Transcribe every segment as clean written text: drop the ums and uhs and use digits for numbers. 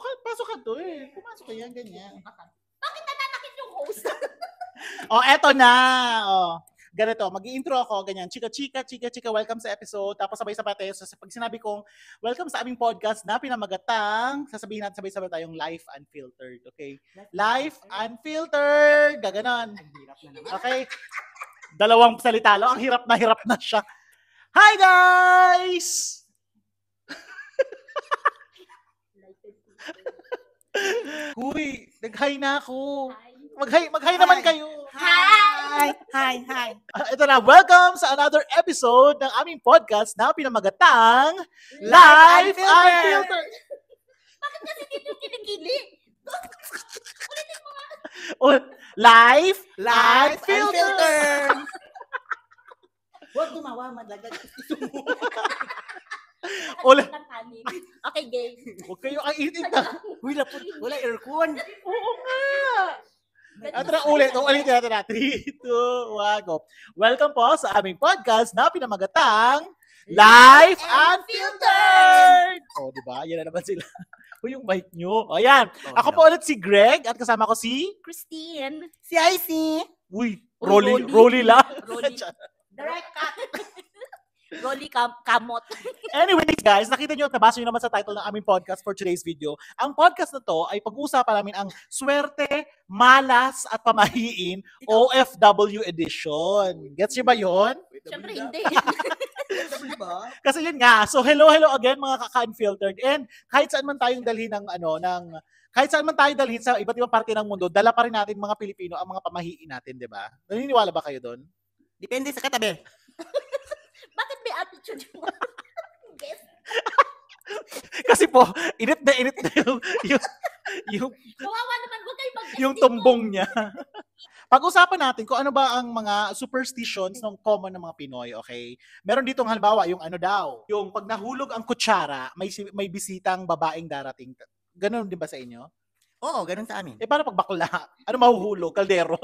Pasok ka to eh. Pumasok ka yan, ganyan. Bakit nananakit yung host? Eto na. Ganito, mag-i-intro ako, ganyan. Chika, welcome sa episode. Tapos sabay-sabay tayo. So, pag sinabi kong, welcome sa aming podcast na pinamagatang, sasabihin natin sabay-sabay tayong Life Unfiltered. Okay? Life Unfiltered. Gaganon. Okay? Dalawang salita lang. Ang hirap na siya. Hi, guys! Huy, nag-hi na ako. Mag-hi naman kayo. Hi! Ito na, welcome sa another episode ng aming podcast na pinamagatang Life Unfiltered. Bakit kasi dito yung kilikili? Ulitin mo nga. Life Unfiltered. Huwag gumawa, madagdag. Okay, game. Huwag kayo ang init na. Uy, lapot. Wala aircon. Oo nga. Tara ulit natin na. 3, 2, 1, go. Welcome po sa aming podcast na pinamagatang Life Unfiltered. Diba? Yan na naman sila. Yung mic nyo. Yan. Ako po ulit si Greg at kasama ko si Christine. Si Icy. Uy, Rolly lang. Direct cut. Rolly kamot. Anyways, guys, nakita nyo at nabasa nyo naman sa title ng aming podcast for today's video. Ang podcast na to ay pag-uusapan namin ang swerte, malas at pamahiin OFW edition. Gets nyo ba yun? Siyempre hindi. Kasi yun nga. So hello again mga kaka-unfiltered. And kahit saan man tayong dalhin kahit saan man tayo dalhin sa iba't ibang parte ng mundo, dala pa rin natin mga Pilipino ang mga pamahiin natin, di ba? Naniniwala ba kayo doon? Depende sa katabi. Bakit may attitude yung guess? Kasi po, init na yung Kawawa naman, huwag kayo mag-guess yung tumbong niya. Pag-usapan natin kung ano ba ang mga superstitions ng common ng mga Pinoy, okay? Meron ditong halimbawa, yung yung pag nahulog ang kutsara, may bisitang babaeng darating. Ganun din ba sa inyo? Oo, ganun sa amin. Paano pag bakla? Ano mahuhulog? Kaldero?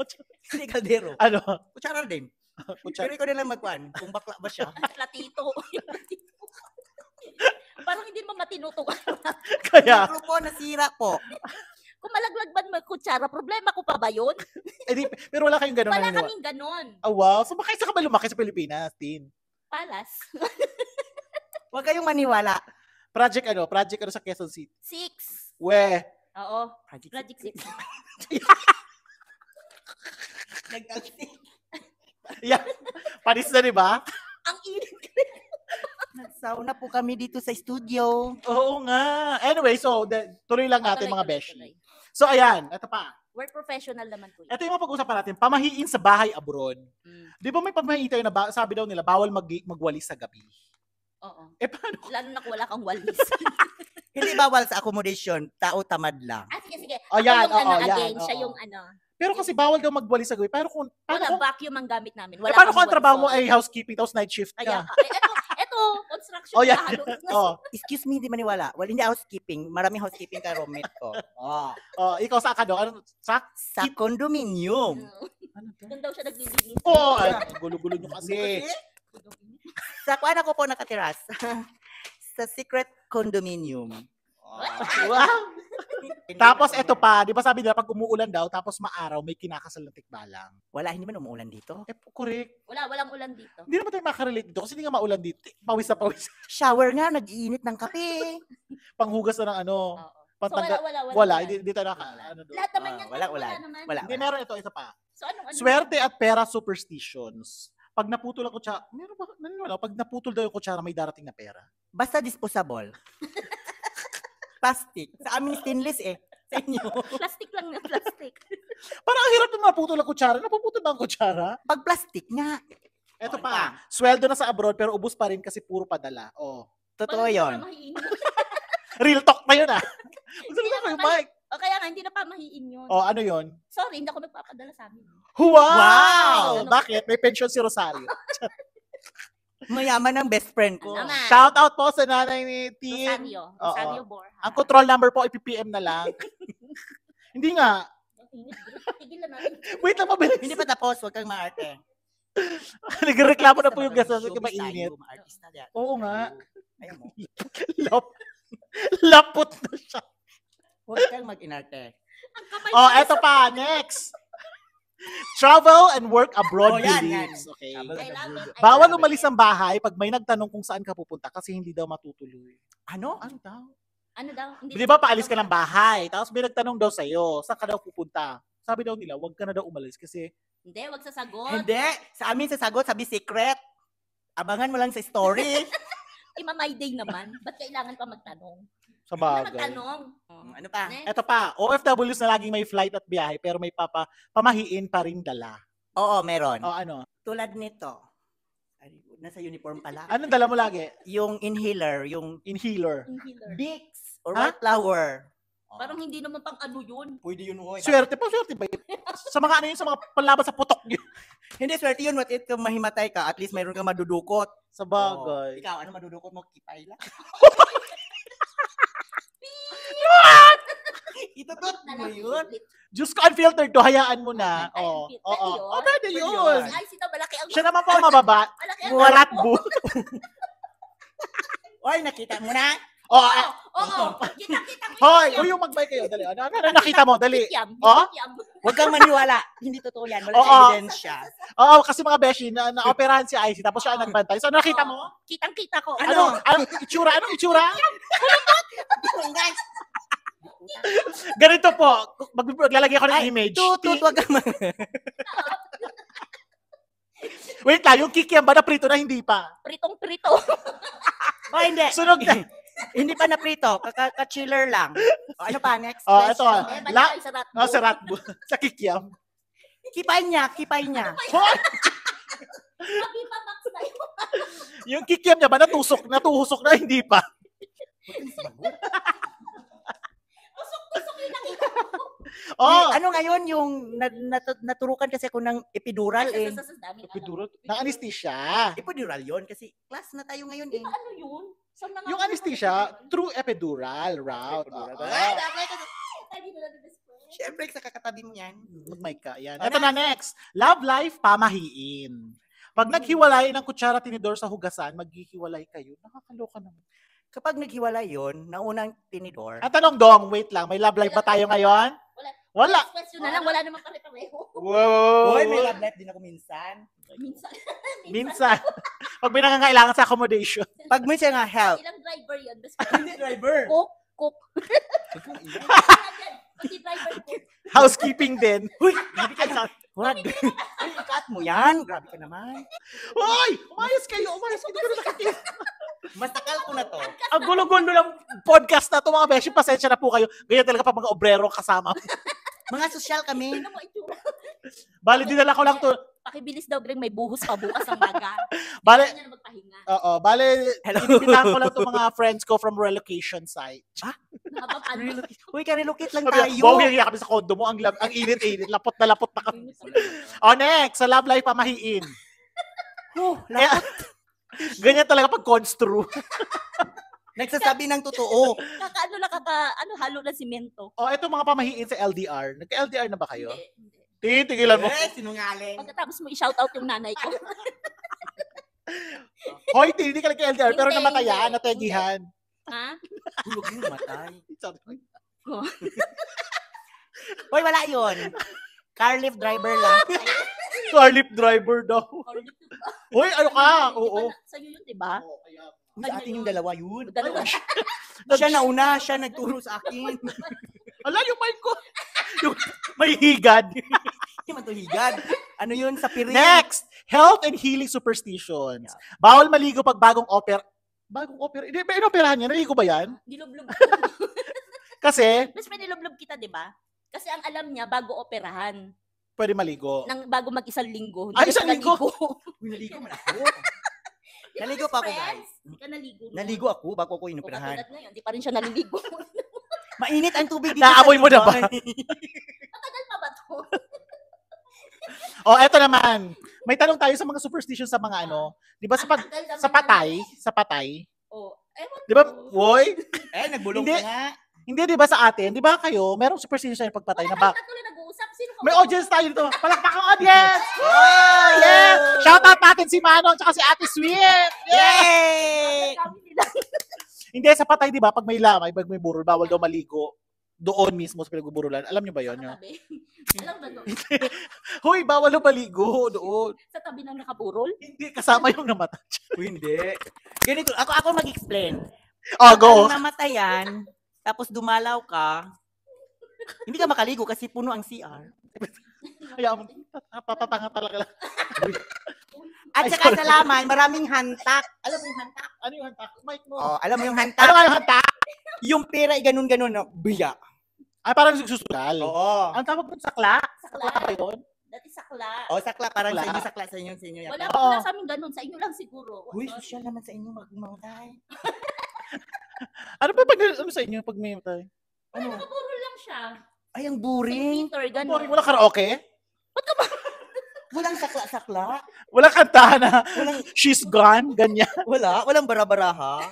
Hindi kaldero. Ano? Kutsara din. Pero ikaw na lang magkuhan kung bakla ba siya. Platito. Parang hindi mo matinuto. Kaya, Mikro po, nasira po. Kung malaglag ba ng kutsara, problema ko pa ba yun? pero wala kayong ganun. Wala kaming ganon. Wow. So, bakit ka ba lumaki sa Pilipinas, Tin? Palas. Huwag kayong maniwala. Project sa Quezon City? 6. Oo. Project 6. Yeah. Panis na, di ba? Ang init. Nagsauna po kami dito sa studio. Oo nga. Anyway, so, tuloy lang natin mga beshi. Tuloy. So, ayan. Ito pa. We're professional naman po. Ito yung mapag-usapan natin. Pamahiin sa bahay abroad. Di ba may pamahiin tayo na sabi daw nila, bawal magwalis sa gabi? Oo. Paano? Lalo na kung wala kang walis. Hindi bawal sa accommodation. Tao tamad lang. Sige. Yan. Again, siya yung Pero kasi bawal daw magwalis sa gabi. Pero kung vacuum ang gamit namin. Wala paano kung ang trabaho mo ay housekeeping, tapos night shift ka? Kaya ito, construction. Yan. Excuse me, hindi maniwala. Well, hindi housekeeping. Maraming housekeeping ka roommate ko. Ikaw sa kado? Ano? Sa condominium. Doon daw siya naglilinis. Gulo-gulo nyo kasi. Sa kuwan ako po nakatira sa secret condominium. Wow. Tapos eto pa, di ba sabi nila pag umuulan daw, tapos maaraw, may kinakasal na tikbalang. Wala, hindi man umuulan dito. Correct. Walang ulan dito. Hindi naman tayo makarelate dito kasi hindi nga maulan dito. Pawis na pawis. Shower nga, nag-iinit ng kape. Panghugas na ng ano. Pantanggal. So, wala. Hindi tayo doon. Lahat naman yan. Wala. Hindi, meron ito pa. So, ano? Swerte at pera superstitions. Pag naputol ang kutsara, meron ba? Naniniwala, pag naputol daw yung kutsara, may darating na pera. Basta disposable. Plastic. Sa amin stainless Sa inyo. Plastic lang na plastic. Parang ang hirap na maputol ang kutsara. Napuputol ba ang kutsara? Pag plastic nga. Ito pa. Sweldo na sa abroad pero ubos pa rin kasi puro padala. Totoo yun. Real talk pa yun Magsalita kayo, Mike. Kaya nga, hindi na pa mahiin yun. Ano yun? Sorry, hindi ako nagpapadala sa amin. Wow! Bakit? May pension si Rosario. Mayaman ang best friend ko. Shout out po sa nanay ni Tin. Rosario Borja. Ang control number po, ipipm na lang. Hindi nga. Tigil na natin. Wait lang, mabilis. Hindi pa tapos, huwag kang maarte. Nagreklamo na po yung gas kasi mainit. Oo nga. Ayaw mo. Lapot na siya. Huwag kang mag-inarte. Ang kapal Oh, pa eto sa- pa, next. Travel and work abroad Oh, yan, beliefs. yan. Okay. Travel. I love it. I Bawal love it. umalis ng bahay pag may nagtanong kung saan ka pupunta kasi hindi daw matutuloy. Ano? Ano daw? Ano daw? Hindi Di ba paalis ka ng bahay, tapos may nagtanong daw sa'yo, saan ka daw pupunta? Sabi daw nila, wag ka na daw umalis kasi Hindi, wag sasagot. Hindi. Sa amin sasagot, sabi secret. Abangan mo lang sa story. My day naman. Ba't kailangan pa magtanong? sa Ano bagay. magtanong? Ano pa? Next. Eto pa, OFWs na laging may flight at biyahe pero may pamahiin pa rin dala. Oo, meron. O ano? Tulad nito. Ay, nasa uniform pala. Anong dala mo lagi? Yung inhaler, yung Inhaler. Inhaler. Vicks or Ha? white flower. Parang hindi naman pang ano yun. Pwede yun, hoy. Swerte pa, swerte ba yun? Sa mga ano yun, sa mga panlaban sa putok yun. Hindi, swerte yun. What if kung mahimatay ka, at least mayroon kang madudukot. Sa Oo. bagay. Ikaw, ano madudukot mo? Kipay lang. Itutot mo yun. Diyos ko, unfiltered to, hayaan mo na. Ay, Oo. pwede Oo. yun? Oh, pwede Pwede yun. yun. Ay, sino malaki ang... Siya naman po ang mababa. Malaki ang... Warat bu. Oy, nakita mo na? Oh, Oo. Kita-kita ko hoy, yun. yung magbay kayo. Dali. Ano nakita mo? Dali. Kikiam. Oh? Kikiam. Huwag kang maniwala. Hindi totoo yan. Wala Oo. sa ebidensya. Oo, kasi mga beshi, na-operahan si Icy, tapos siya ang nagbantay. So, nakita mo? Kitang-kita ko. Ano? Anong itsura? Anong itsura? Ganito po. Maglalagay ako ng image. Tutut, huwag kang Wait lang, yung kikiam ba na prito na hindi pa? Pritong-prito. Oh, hindi. Sunog na. Hindi pa naprito. Ka-chiller lang. O, ano pa? Next Oh, question. ito. Eh, balik La- tayo sa rat. Sa ratbo. Sa kikiam. Kipay niya, kipay niya. Hoy! Sabi pa, Max na yun. Yung kikiam niya ba natuhusok na hindi pa? Usok yung nakita ko. Oh, Ano ngayon yung naturukan kasi ako ng epidural eh. Sa dami. epidural. Ng anesthesia. Epidural yon kasi class na tayo ngayon Di eh. ba ano yun? Saan na nga Yung ako anesthesia, nakakita? true epidural route. Epidural. Oo. Ay, dapat ka. Ay, dito na din display. Siyempre sa kakatabi mo yan. Mag-mic ka. Yan. Oh, Ito na next. Love life, pamahiin. Pag naghiwalay ng kutsara tinidor sa hugasan, maghihiwalay kayo. Nakakaloka naman. Kapag naghiwalay yon, naunang tinidor. Ang tanong dong, wait lang, may love life ba tayo ngayon? Wala. Next question na lang, wala namang pare-pareho. Wow. Hoy, may love life din ako minsan. Minsan. Minsan. Pag may nangangailangan sa accommodation. Pag may siya nga help. Ilang driver yun? Best Hindi driver. Cook. Pati driver ko. Housekeeping din. Uy, grabe ka na. Wag. Uy, ikat mo yan. Grabe ka naman. Hoy! Umayos kayo! Umayos kayo! Hindi ko na nakakita. Mas takal ko na to. Ang gulo-gulo ng podcast na ito, mga beshi. Pasensya na po kayo. Ganyan talaga pa mga obrero kasama. Mga sosyal kami. Ano mo itsura? Bali, dinala ko lang to. Pakibilis daw, Greg, may buhos pa bukas ang maga. Bali, Kanya na magpahinga. oo. Bali, Hello. inibitahan ko lang to mga friends ko from relocation site. Nakapapano. Uy, ka-relocate lang Sabi, tayo. wow, hiya kami sa kondo mo. Ang init-init. Lapot na lapot na kami. O, next. Sa love life, pamahiin. Oh, Eh, ganyan talaga pag construe. nagsasabi ng totoo. Halo na simento. O, eto mga pamahiin sa LDR. Nagka-LDR na ba kayo? Hindi. Tigilan mo. Eh, sinungaling. Pagkatapos mo i-shoutout yung nanay ko. Hoy, hindi ka nagka-LDR, pero Hindi, namatayan, hindi. nategihan. Ha? Hulog yung matay. Sorry. Hoy, wala yun. Car lift driver lang. Car lift driver daw. Hoy, ano ka? Oo. Sa'yo yun, di ba? Sa atin yung dalawa yun. Dalawa. Siya nauna, siya nagturo sa akin. Ala, yung mic ko. Yung, may higad. Hindi man to higad. Ano yun sa piring? Next, health and healing superstitions. Bawal maligo pag bagong opera. Bagong opera? Hindi, ba inoperahan niya? Naligo ba yan? Nilublob. Kasi, Mas may nilublob kita, di ba? Kasi ang alam niya, bago operahan. pwede maligo. Bago mag-isang linggo. Ay, Hindi isang ka linggo? naligo. Uy, naligo man ako. Naligo pa ako, guys. Hindi ka naligo. Naligo ako bago ako O inoperahan. katulad ngayon, di pa rin siya naliligo. Mainit ang tubig dito. Naamoy mo na ba? Matagal pa ba to? O, eto naman. May tanong tayo sa mga superstitions sa mga ano. Di ba sa, Ang tagal naman sa patay? Sa patay? Oh, ewan Di ba, ko. woy? Eh, nagbulong Hindi. ka nga. Hindi, di ba sa atin? Di ba kayo, merong superstition sa pagpatay na ba? Wala tayong tatlo na nag-uusap. Sino ka May ba? audience tayo dito. Palakpakan audience! Oh, yes! Shout out natin si Manong at si Ate Sweet! Yay! Kami nila. Hindi, sa patay, di ba? Pag may lamay, pag may burol, bawal daw maligo. doon mismo sa pinagbuburulan. Alam niyo ba yun? Sa tabi. Alam ba to? Hoy, bawal na paligo doon. Sa tabi ng nakaburol? Hindi, kasama yung namatay. Hindi. Ganito, ako mag-explain. Oh, go. Ang namatayan, tapos dumalaw ka, hindi ka makaligo kasi puno ang CR. Kaya, papapanga talaga. At Ay, saka sorry. sa laman, maraming hantak. Alam mo yung hantak? Ano yung hantak? Mic mo. Oh, alam mo yung Ano hantak? nga yung hantak? Yung pera ay ganun-ganun, no? Biya. Ay, parang susugal. Oo. Ang tawag mo sakla? Sakla. Sakla ba yun? Dati sakla. O, sakla, parang Sakla. sa inyo, sakla sa inyo, sa inyo. Wala Yata. pa Oo. wala sa amin ganun. Sa inyo lang siguro. Uy, social naman sa inyo, magmamatay. Ano ba pag, ano sa inyo pag may matay? Wala, nakaburol lang siya. Ay, ang boring. Meter, ganun. Boring, wala karaoke? Walang sakla-sakla. Wala kantahan na Walang, she's gone, ganyan. walang bara-baraha.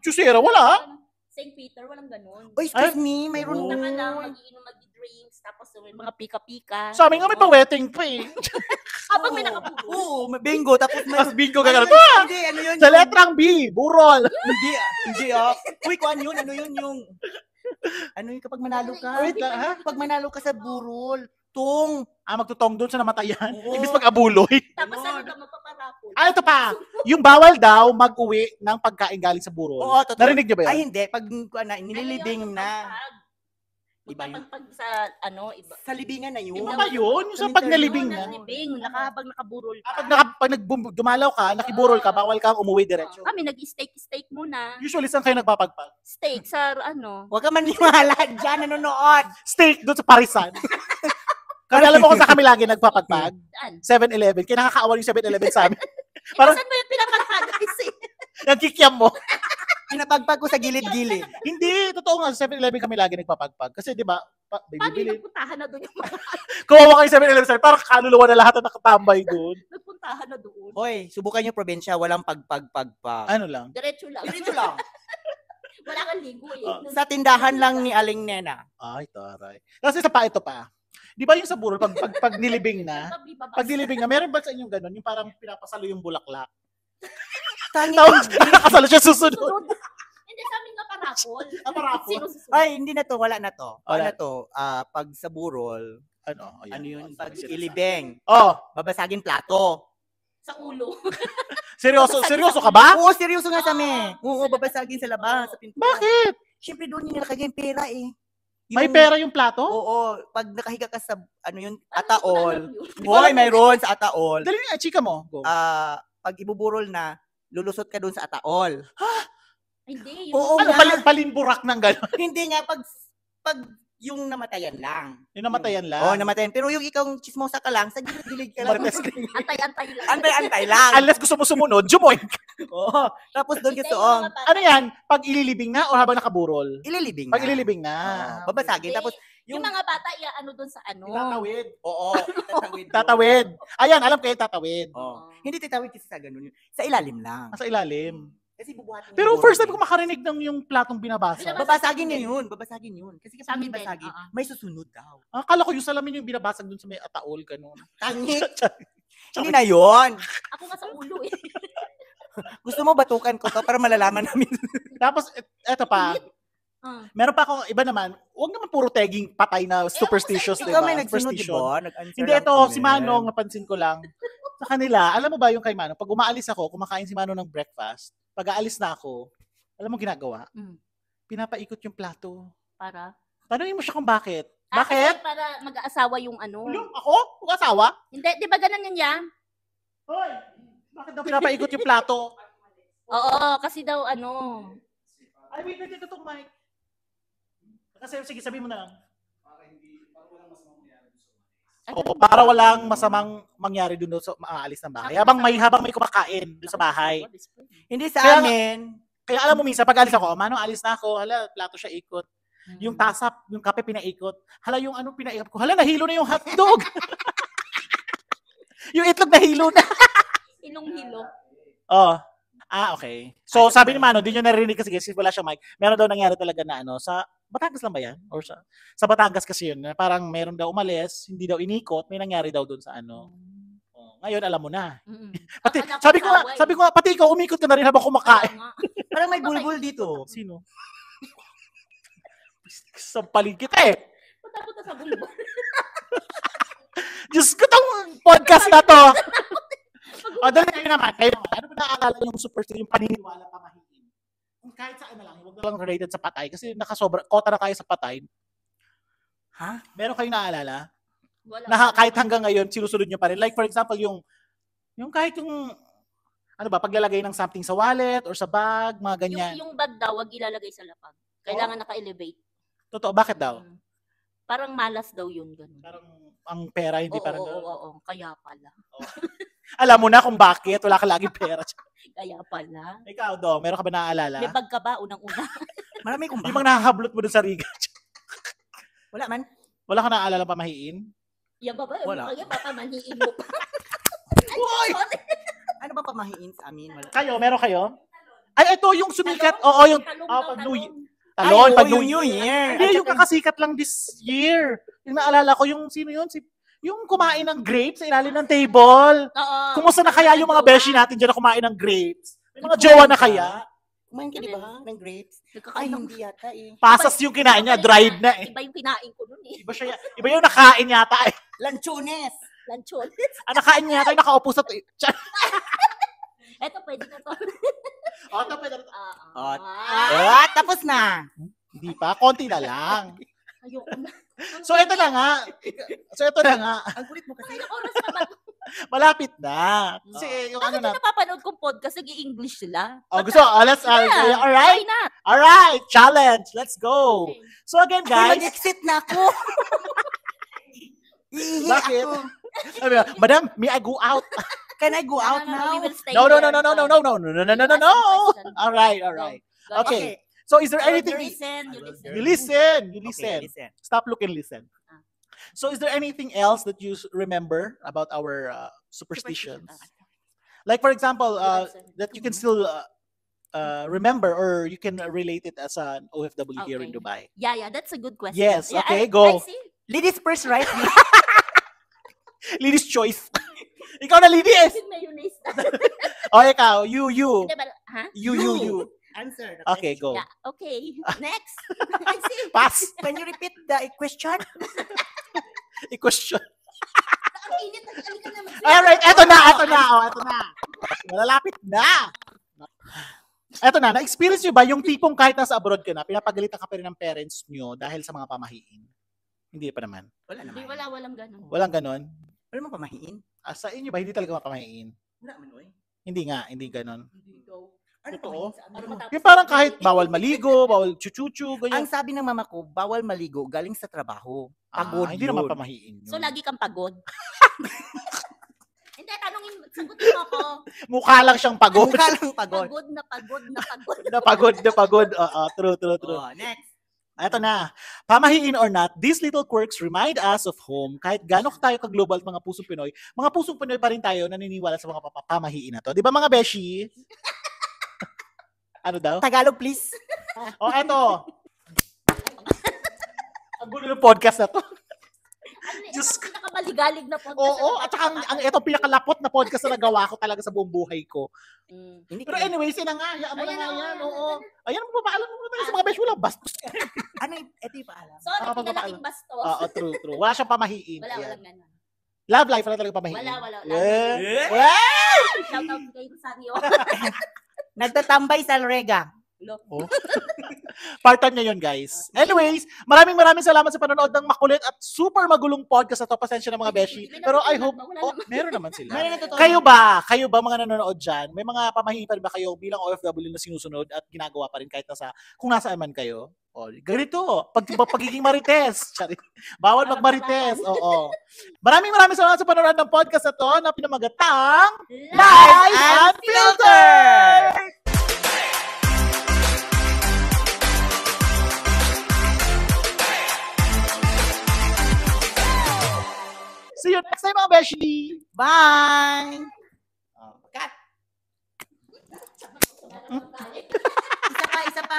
Chusera, wala. St. Peter, walang ganun. Oh, excuse me, mayroon Oo. Punta ka nun. lang, mag-iinom, mag-drinks, tapos may mga pika-pika. Sa amin nga may pa-wedding pa eh. Habang may nakaburol. Oo, may bingo, tapos may... Mas bingo ka Ano ganun. yun? Ah! Hindi, ano yun? Sa yung- letrang B, burol. Hindi ah. Uy, kuan yun, ano yun yung... Ano yun kapag manalo ka? Wait lang, ha? Kapag manalo ka sa burol, tong. Magtutong doon sa namatayan. Oo. Ibig mag-abuloy. Tapos Ganon. ano ka, magpaparapol. Ito pa. Yung bawal daw mag-uwi ng pagkain galing sa burol. Oo, totoo. Narinig niyo ba Ay, yan? hindi. Pag kuan na, nililibing na. Iba yun. Pag sa ano, iba. Sa libingan na yun. Iba ba yun? Yung sa Sa pag interview nalibing Oo, na. nalibing, habang nakaburol ka. Pag dumalaw ka, nakiburol ka, bawal kang umuwi diretso. Kami nag-steak muna. Usually, saan kayo nagpapagpag? Steak sa ano. Huwag ka maniwala dyan, nanonood. Steak doon sa Parisan. Kasi alam mo kung saan kami lagi nagpapagpag? Saan? 7-Eleven. Kaya nakakaawa yung 7-Eleven sa amin. Parang, Parang- saan mo yung pinapagpag eh? Yung kikiam mo. Pinapagpag ko sa gilid-gilid. Hindi, totoo nga, sa 7-Eleven kami lagi nagpapagpag. Kasi di ba, Paano bibili. yung nagpuntahan na doon yung mga Kumawa kayo 7-Eleven sa amin, parang kaluluwa na lahat na nakatambay doon. nagpuntahan na doon? Hoy, subukan nyo probinsya, walang pagpag-pagpag. Ano lang? Diretso lang. Ganito lang. Wala kang ligo eh. Sa tindahan lang ni Aling Nena. Ay, taray. Tapos ito pa. Di ba yung sa burol, pag nilibing na, pag nilibing na, meron ba sa inyong ganun, yung parang pinapasalo yung bulaklak? Tangi. Tapos, nakasalo siya susunod. Sunod. Hindi sa amin nga parapol. Parapol? Sino susunod? Ay, hindi na to, wala na to. Wala. Wala to, pag sa burol, Ano? Ayun. ano yun, pag ilibing, Oh, babasagin plato. Sa ulo. seryoso ka ba? Oo, seryoso nga sa amin. Oo, babasagin sa labas, sa pintuan. Bakit? Siyempre doon yung nilagay yung pera eh. May Yung- pera yung plato? Oo, pag nakahiga ka sa, ano yun, Ano ataol. yun? Hoy, mayroon sa ataol. Dali nga, chika mo. Go. Pag ibuburol na, lulusot ka doon sa ataol. Hindi. Oo Ano, nga. palimburak ng gano'n? Hindi nga, pag yung namatayan lang. Yung namatayan lang. Oo, namatayan. Pero yung ikaw chismosa ka lang, sa gilid-gilid ka lang. Marites. Antay-antay lang. Antay-antay lang. Unless gusto mo sumunod, jumoy. Oo. Tapos doon Hindi, gusto, yung mga bata- Ano yan? Pag ililibing na o habang nakaburol? ililibing Pag na. ililibing na. Oo, babasagin. Hindi. Tapos, Yung mga bata, ano doon sa ano. Tatawid. oo, tatawid. doon. Tatawid. Ayan, alam kayo, tatawid. Oo. Hindi tatawid kasi sa ganun yun. Sa ilalim lang. Nasa ilalim. Kasi bubuhatin Pero yung first burol time ko makarinig ng yung platong binabasa. Binabasa. Babasagin niya yun. Babasagin yun. Kasi Sa kapag amin din, babasagin, oo. may susunod daw. Akala ko yung salamin yung binabasag dun sa may ataol, ganun. Tangik. Hindi na yun. Ako nga sa ulo eh. Gusto mo batukan ko to para malalaman namin. Tapos, eto pa. Meron pa akong iba naman, huwag naman puro tagging patay na superstitious, di Ikaw ba? may nagsunod, di Superstition. ba? Nag-answer Hindi, lang ito, kami. si Manong, napansin ko lang. Sa kanila, alam mo ba yung kay Manong, pag umaalis ako, kumakain si Manong ng breakfast, pag aalis na ako, alam mo ginagawa? Mm. Pinapaikot yung plato. Para? Tanungin mo siya kung bakit. Ah, Bakit? kasi para mag-aasawa yung ano. Ulong, ako? Kung asawa? Hindi, di ba ganun yun yan? Hoy, bakit daw pinapaikot yung plato? Oo, kasi daw ano. Ay, wait, ito itong mic. Kasi, sige, sabihin mo na lang. Oo, para walang masamang mangyari doon sa maaalis ng bahay. Habang may kumakain doon sa bahay. Hindi sa Kaya- amin. Kaya alam mo minsan, pag alis ako, Manong, alis na ako. Hala, plato siya ikot. Yung tasap, yung kape pinaikot. Hala, yung ano pinaikot ko. Hala, nahilo na yung hotdog. Yung itlog nahilo na. Ilong-hilo. Oh. Ah, okay. So, sabi ni Mano, di nyo narinig kasi wala siyang mic. Meron daw nangyari talaga na ano, sa Batangas lang ba yan? Or sa Batangas kasi yun, na parang meron daw umalis, hindi daw inikot, may nangyari daw doon sa ano. Oh, ngayon, alam mo na. Mm-mm. Pati, Akala ko sabi ko nga, pati ikaw, umikot ka na rin habang kumakain. Oo nga. Parang may bulbul dito. Sino? Sampalin kita eh. Punta sa bulbol. Diyos ko tong podcast na to. O, dali kayo naman. Ano ba naaalala yung superstition, yung paniniwala pamahiin? Kahit saan na lang, huwag na lang related sa patay. Kasi kota na tayo sa patay. Ha? Meron kayong naaalala? Wala. Na kahit hanggang ngayon, sinusunod nyo pa rin. Like for example, yung kahit yung, ano ba, paglalagay ng something sa wallet or sa bag, mga ganyan. Yung bag daw, wag ilalagay sa lapag. Kailangan naka-elevate. Totoo, bakit daw? Parang malas daw yun. Ganun. Parang ang pera, hindi Oo, parang oo, kaya pala. Alam mo na kung bakit, wala ka laging pera. Kaya pala. Ikaw, Do, meron ka ba naaalala? May bag ka ba? Unang-una. Marami kong Yung mga nahahablot mo dun sa riga. Wala man. Wala ka naaalala pamahiin? Yan ba ba? Wala. Kaya papamanhiin mo pa. Hoy! Ano ba pamahiin sa amin? Wala. Kayo, meron kayo? Ay, ito yung sumikat. Oo, yung pag New Year. Talon, pag New Year. Hindi, yung kakasikat lang this year. Yung naalala ko, yung sino yun? Yung kumain ng grapes sa ilalim ng table. Oo. Kumusta na kaya yung mga beshi natin dyan na kumain ng grapes? May mga jowa na kaya? Kumain ka, di ba? Ng grapes? Ay, hindi yata eh. Pasas yung kinain niya, dried na eh. Iba yung kinain ko nun eh. Iba yung nakain yata eh. Lanchones! Lanchon. Nakain niya yata yung nakaupo sa... Eto, pwede na to. O, ito pwede. Tapos na. Hindi pa, konti na lang. Ayoko na. So, ito na nga. Ang kulit mo kasi. Ilang oras na ba? Malapit na. Kasi yung Bakit ano na. yung napapanood kong podcast, nag-i-English sila? Oh, gusto. Let's, Yeah, alright? Why not? Alright, challenge. Let's go. Okay. So again, guys. Mag-exit na ako. Iihi Bakit? ako. Sabi niya, Madam, may I go out? Can I go out We now? will stay No. here. Alright. Go. Okay. So is there You anything? listen. You listen. Okay, listen. Stop, look, and listen. So is there anything else that you remember about our superstitions? Like for example, that you can still remember or you can relate it as an OFW here in Okay. Dubai. Yeah, that's a good question. Yes, Yeah, okay, I go. see. Ladies first, right? Ladies choice. Ikaw na, ladies. With mayonnaise. O, ikaw, you. Hindi ba? Ha? You. Answer. the Okay, question. go. Yeah. Okay. Next. I see. Pass. Can you repeat the question? I-question. Ang init. Halika na. Alright, eto na. Malalapit na. Eto na, na-experience nyo ba yung tipong kahit nasa abroad ka na, pinapagalitan ka pa rin ng parents nyo dahil sa mga pamahiin? Hindi pa naman. Wala Hindi, naman. walang ganun. Walang ganon. Wala mo pamahiin? Sa inyo ba, hindi talaga mapamahiin? Wala man, oy. Hindi nga, hindi ganon. Ano Totoo? pamahiin sa Para amin? matapos Yung parang na- kahit bawal maligo, bawal chuchuchu, Ang ganyan. sabi ng mama ko, bawal maligo galing sa trabaho. Pagod Hindi yun. naman pamahiin yun. So, lagi kang pagod. Hindi, tanongin, sagutin mo ako. Mukha lang siyang pagod. Mukha lang pagod. Pagod. Oo, true. Oh, next. Eto na. Pamahiin or not, these little quirks remind us of home. Kahit gano'n tayo ka-global at mga pusong Pinoy pa rin tayo naniniwala sa mga pamahiin na to. Di ba mga beshi? Ano daw? Tagalog, please. O, eto. Ang gulo ng podcast na to. Diyos Diyos ko. Pinakamaligalig na podcast. Oo, at saka ito pinakalapot na podcast na nagawa ko talaga sa buong buhay ko. Hindi Pero ko- anyways, yun na nga. Hayaan mo na Ayan nga na, yan. ayan, Oo. Ayan, papaalam mo tayo sa mga beshi. Wala bastos. Ano, ito yung paalam. Sorry, Ah, pinalaking bastos. Oo, true. Wala siyang pamahiin. Wala, Ayan. walang ganun. Love life, wala talaga pamahiin. Wala. Eh? Shout out kay Rosario. Nagtatambay sa Rega. Part-time niya yun, guys. Anyways, maraming salamat sa panonood ng makulit at super magulong podcast na to. Pasensya na mga beshi. Pero I hope, meron naman sila. Meron na totoo. Kayo ba mga nanonood dyan, may mga pamahiin pa rin ba kayo bilang OFW na sinusunod at ginagawa pa rin kahit kung nasaan man kayo? O, ganito, pagiging marites. Bawal magmarites. Oo. Maraming salamat sa panonood ng podcast na to na pinamagatang Live Unfiltered! See you next time, mga beshi! Bye! Cut! Isa pa.